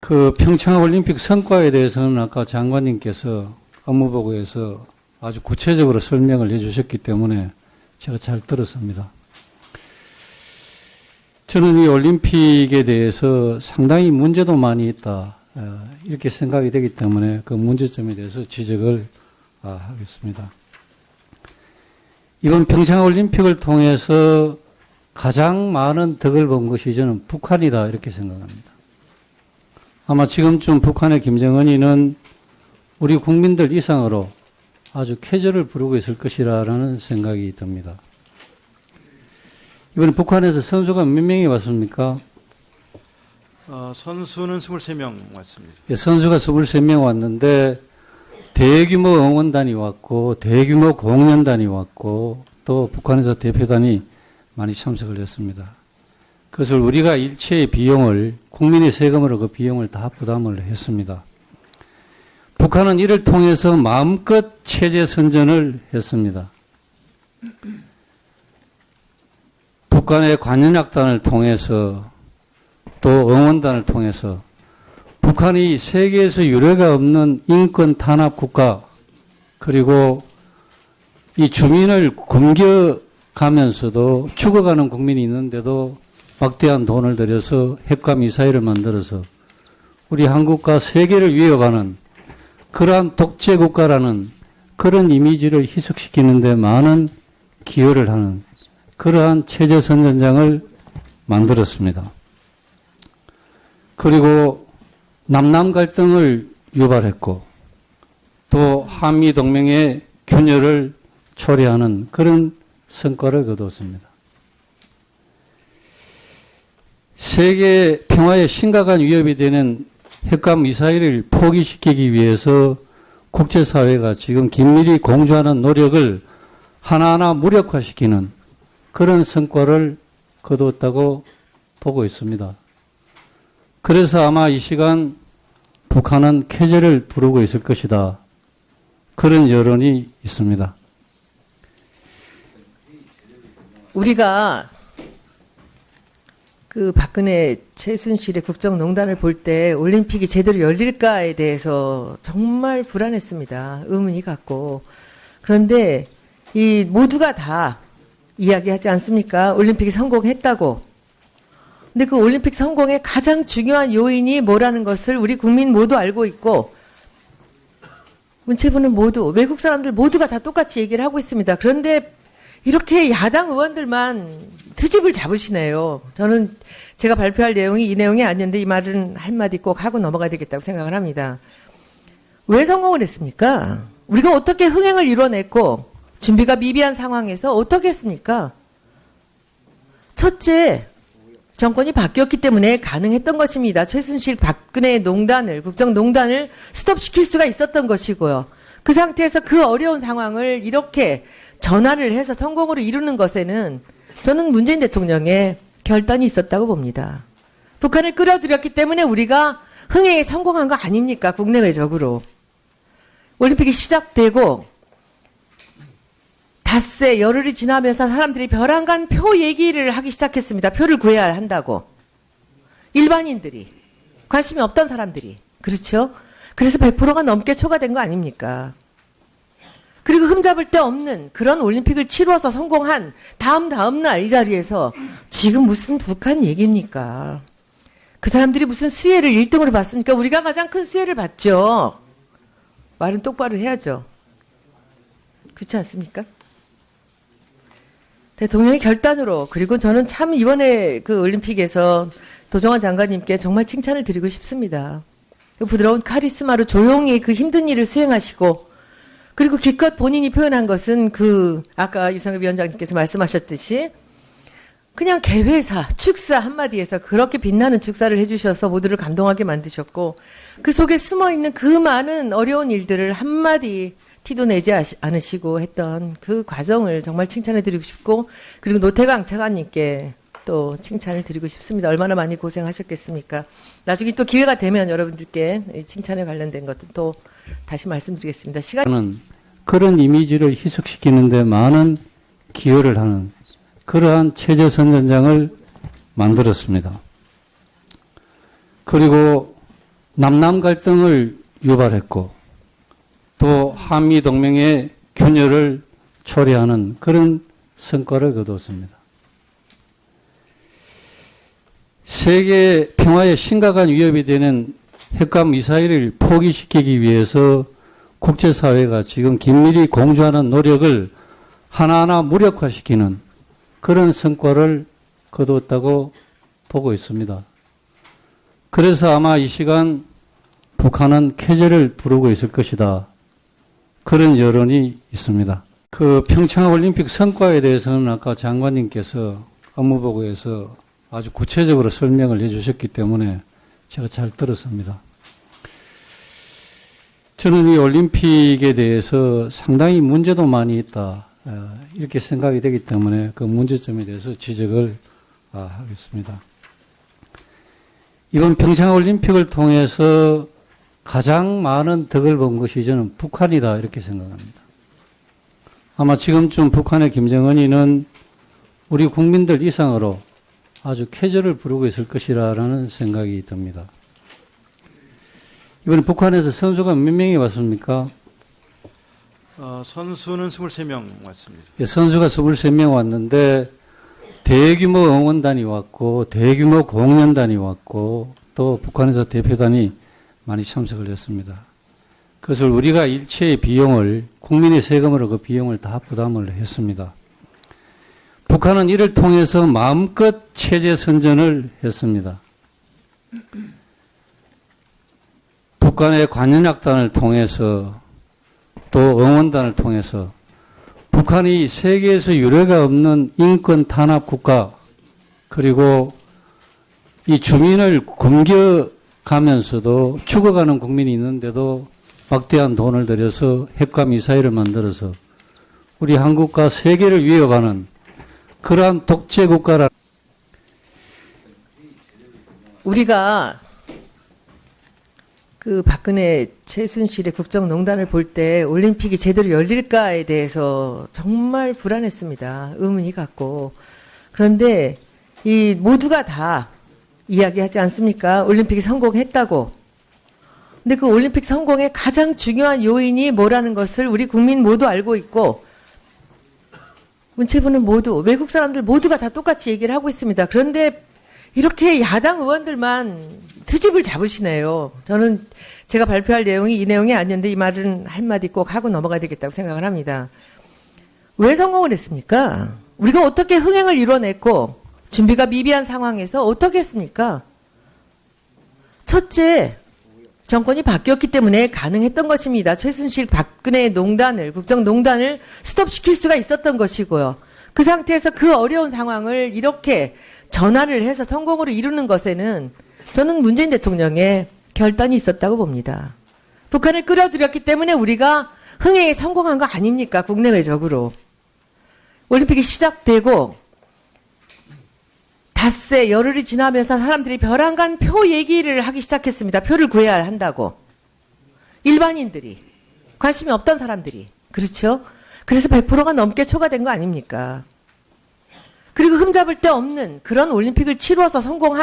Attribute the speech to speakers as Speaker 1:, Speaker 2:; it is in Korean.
Speaker 1: 그 평창올림픽 성과에 대해서는 아까 장관님께서 업무보고에서 아주 구체적으로 설명을 해주셨기 때문에 제가 잘 들었습니다. 저는 이 올림픽에 대해서 상당히 문제도 많이 있다 이렇게 생각이 되기 때문에 그 문제점에 대해서 지적을 하겠습니다. 이번 평창올림픽을 통해서 가장 많은 덕을 본 것이 저는 북한이다 이렇게 생각합니다. 아마 지금쯤 북한의 김정은이는 우리 국민들 이상으로 아주 쾌재를 부르고 있을 것이라는 생각이 듭니다. 이번에 북한에서 선수가 몇 명이 왔습니까?
Speaker 2: 선수는 23명 왔습니다.
Speaker 1: 예, 선수가 23명 왔는데 대규모 응원단이 왔고 대규모 공연단이 왔고 또 북한에서 대표단이 많이 참석을 했습니다. 그것을 우리가 일체의 비용을 국민의 세금으로 그 비용을 다 부담을 했습니다. 북한은 이를 통해서 마음껏 체제 선전을 했습니다. 북한의 관현악단을 통해서 또 응원단을 통해서 북한이 세계에서 유례가 없는 인권 탄압 국가 그리고 이 주민을 굶겨가면서도 죽어가는 국민이 있는데도 막대한 돈을 들여서 핵과 미사일을 만들어서 우리 한국과 세계를 위협하는 그러한 독재국가라는 그런 이미지를 희석시키는 데 많은 기여를 하는 그러한 체제선전장을 만들었습니다. 그리고 남남 갈등을 유발했고 또 한미동맹의 균열을 초래하는 그런 성과를 거두었습니다. 세계 평화에 심각한 위협이 되는 핵과 미사일을 포기시키기 위해서 국제사회가 지금 긴밀히 공조하는 노력을 하나하나 무력화시키는 그런 성과를 거두었다고 보고 있습니다. 그래서 아마 이 시간 북한은 쾌재를 부르고 있을 것이다. 그런 여론이 있습니다.
Speaker 3: 우리가 그 박근혜 최순실의 국정농단을 볼 때 올림픽이 제대로 열릴까에 대해서 정말 불안했습니다. 의문이 갔고. 그런데 이 모두가 다 이야기하지 않습니까? 올림픽이 성공했다고. 근데 그 올림픽 성공의 가장 중요한 요인이 뭐라는 것을 우리 국민 모두 알고 있고 문체부는 모두 외국 사람들 모두가 다 똑같이 얘기를 하고 있습니다. 그런데 이렇게 야당 의원들만 트집을 잡으시네요. 저는 제가 발표할 내용이 이 내용이 아니었는데 이 말은 한마디 꼭 하고 넘어가야 되겠다고 생각을 합니다. 왜 성공을 했습니까? 우리가 어떻게 흥행을 이뤄냈고 준비가 미비한 상황에서 어떻게 했습니까? 첫째, 정권이 바뀌었기 때문에 가능했던 것입니다. 최순실 박근혜 농단을 국정농단을 스톱시킬 수가 있었던 것이고요. 그 상태에서 그 어려운 상황을 이렇게 전환을 해서 성공으로 이루는 것에는 저는 문재인 대통령의 결단이 있었다고 봅니다. 북한을 끌어들였기 때문에 우리가 흥행에 성공한 거 아닙니까? 국내외적으로. 올림픽이 시작되고 닷새 열흘이 지나면서 사람들이 벼랑간 표 얘기를 하기 시작했습니다. 표를 구해야 한다고. 일반인들이. 관심이 없던 사람들이. 그렇죠? 그래서 100%가 넘게 초과된 거 아닙니까? 그리고 흠잡을 데 없는 그런 올림픽을 치러서 성공한 다음 날 이 자리에서 지금 무슨 북한 얘기입니까? 그 사람들이 무슨 수혜를 1등으로 받습니까? 우리가 가장 큰 수혜를 받죠. 말은 똑바로 해야죠. 그렇지 않습니까? 대통령의 결단으로 그리고 저는 참 이번에 그 올림픽에서 도정환 장관님께 정말 칭찬을 드리고 싶습니다. 그 부드러운 카리스마로 조용히 그 힘든 일을 수행하시고 그리고 기껏 본인이 표현한 것은 그 아까 유성엽 위원장님께서 말씀하셨듯이 그냥 개회사, 축사 한마디에서 그렇게 빛나는 축사를 해주셔서 모두를 감동하게 만드셨고 그 속에 숨어있는 그 많은 어려운 일들을 한마디 티도 내지 않으시고 했던 그 과정을 정말 칭찬해드리고 싶고 그리고 노태강 차관님께 또 칭찬을 드리고 싶습니다. 얼마나 많이 고생하셨겠습니까? 나중에 또 기회가 되면 여러분들께 칭찬에 관련된 것도 또 다시 말씀드리겠습니다.
Speaker 1: 시간은 그런 이미지를 희석시키는 데 많은 기여를 하는 그러한 체제 선전장을 만들었습니다. 그리고 남남 갈등을 유발했고 또 한미 동맹의 균열을 초래하는 그런 성과를 거두었습니다. 세계 평화에 심각한 위협이 되는 핵과 미사일을 포기시키기 위해서 국제사회가 지금 긴밀히 공조하는 노력을 하나하나 무력화시키는 그런 성과를 거두었다고 보고 있습니다. 그래서 아마 이 시간 북한은 쾌재를 부르고 있을 것이다. 그런 여론이 있습니다. 그 평창올림픽 성과에 대해서는 아까 장관님께서 업무보고에서 아주 구체적으로 설명을 해주셨기 때문에 제가 잘 들었습니다. 저는 이 올림픽에 대해서 상당히 문제도 많이 있다. 이렇게 생각이 되기 때문에 그 문제점에 대해서 지적을 하겠습니다. 이번 평창올림픽을 통해서 가장 많은 덕을 본 것이 저는 북한이다 이렇게 생각합니다. 아마 지금쯤 북한의 김정은이는 우리 국민들 이상으로 아주 쾌재를 부르고 있을 것이라는 생각이 듭니다. 이번에 북한에서 선수가 몇 명이 왔습니까?
Speaker 2: 선수는 23명 왔습니다.
Speaker 1: 예, 선수가 23명 왔는데 대규모 응원단이 왔고 대규모 공연단이 왔고 또 북한에서 대표단이 많이 참석을 했습니다. 그것을 우리가 일체의 비용을 국민의 세금으로 그 비용을 다 부담을 했습니다. 북한은 이를 통해서 마음껏 체제 선전을 했습니다. 북한의 관현악단을 통해서 또 응원단을 통해서 북한이 세계에서 유례가 없는 인권 탄압 국가 그리고 이 주민을 굶겨가면서도 죽어가는 국민이 있는데도 막대한 돈을 들여서 핵과 미사일을 만들어서 우리 한국과 세계를 위협하는 그러한 독재 국가라.
Speaker 3: 우리가 그 박근혜 최순실의 국정농단을 볼 때 올림픽이 제대로 열릴까에 대해서 정말 불안했습니다. 의문이 갔고. 그런데 이 모두가 다 이야기하지 않습니까? 올림픽이 성공했다고. 근데 그 올림픽 성공의 가장 중요한 요인이 뭐라는 것을 우리 국민 모두 알고 있고 문체부는 모두 외국 사람들 모두가 다 똑같이 얘기를 하고 있습니다. 그런데 이렇게 야당 의원들만 트집을 잡으시네요. 저는 제가 발표할 내용이 이 내용이 아니었는데 이 말은 한마디 꼭 하고 넘어가야 되겠다고 생각을 합니다. 왜 성공을 했습니까? 우리가 어떻게 흥행을 이뤄냈고 준비가 미비한 상황에서 어떻게 했습니까? 첫째, 정권이 바뀌었기 때문에 가능했던 것입니다. 최순실 박근혜 농단을 국정농단을 스톱시킬 수가 있었던 것이고요. 그 상태에서 그 어려운 상황을 이렇게 전환을 해서 성공으로 이루는 것에는 저는 문재인 대통령의 결단이 있었다고 봅니다. 북한을 끌어들였기 때문에 우리가 흥행에 성공한 거 아닙니까? 국내외적으로. 올림픽이 시작되고 닷새 열흘이 지나면서 사람들이 벼랑간 표 얘기를 하기 시작했습니다. 표를 구해야 한다고. 일반인들이. 관심이 없던 사람들이. 그렇죠? 그래서 100%가 넘게 초과된 거 아닙니까? 그리고 흠잡을 데 없는 그런 올림픽을 치루어서 성공한